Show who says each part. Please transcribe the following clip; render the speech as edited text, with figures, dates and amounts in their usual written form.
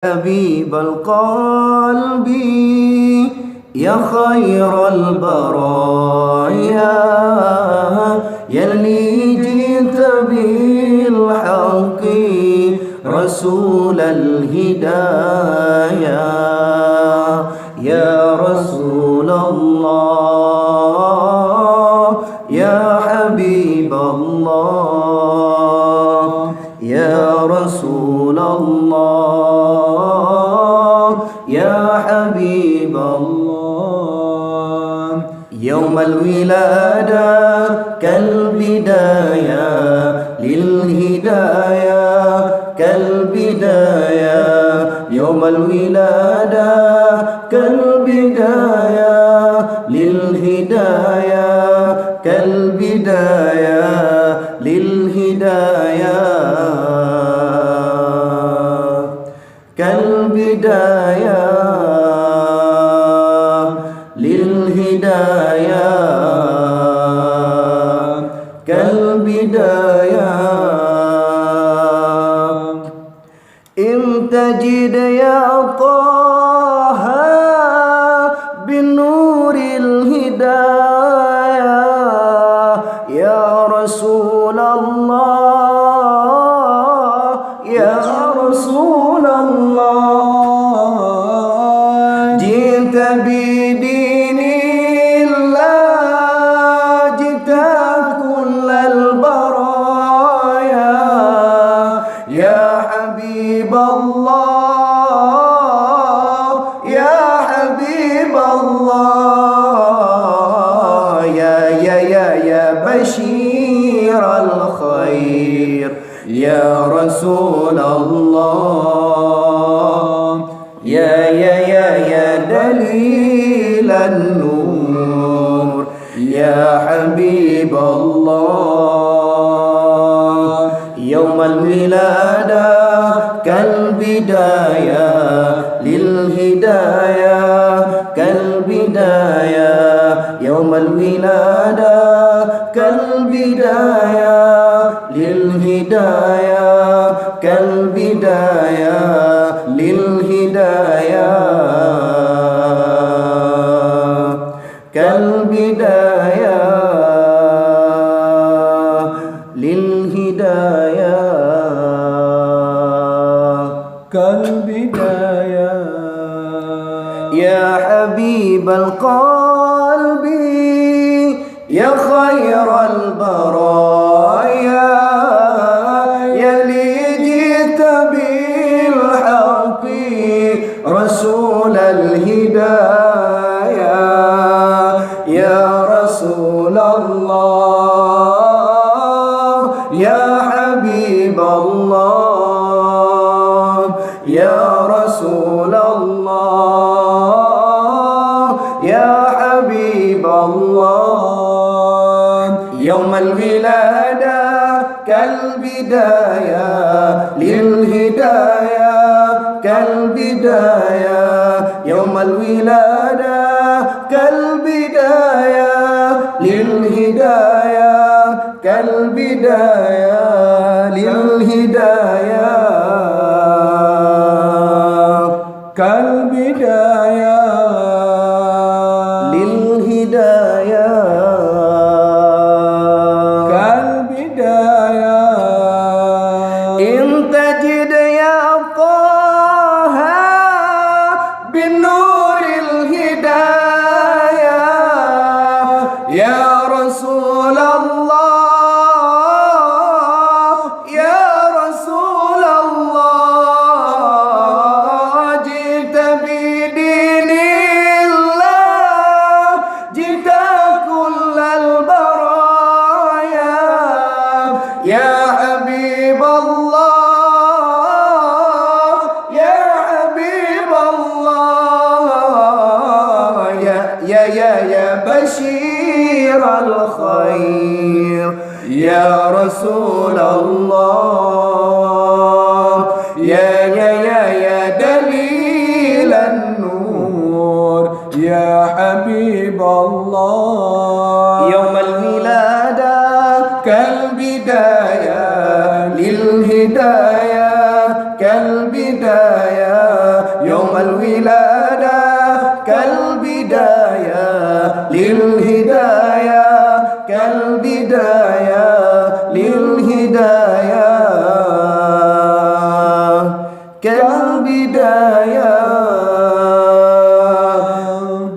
Speaker 1: حبيب القلب يا خير البرايا يلي جئت بالحق رسول الهدايا يا رسول الله يا حبيب الله يا رسول الله يا حبيب الله يوم الولادة كالبداية للهداية كالبداية يوم الولادة كالبداية للهداية كالبداية للهداية كالبداية للهداية كالبداية إن تجد يا طه بالنور الهداية يا رسول الله يا رسول الله جئت بدين الله جئت كل البرايا يا حبيب الله يا حبيب الله يا بشير الخير يا رسول الله يا دليل النور يا حبيب الله يوم الولادة كالبداية للهداية كالبداية يوم الولادة كالبداية للهداية كالبداية للهداية كالبداية للهداية كالبداية يا حبيب القلب يا خير البرايا يلي جئت بالحق رسول الهدايا يا رسول الله يا حبيب الله يا رسول الله يا حبيب الله يوم الولادة كالبداية للهداية كالبداية يوم الولادة كالبداية للهداية كالبداية للهداية كالبداية للهداية كالبداية إن تجد يا طه بالنور الهداية يا رسول الله يا رسول الله جئت بدين الله جئت كل البرايا يا حبيب الله يا حبيب الله يا بشير الخير يا رسول الله يا دليل النور يا حبيب الله يوم الولادة كالبداية للهداية كالبداية للهداية كالبداية للهداية كالبداية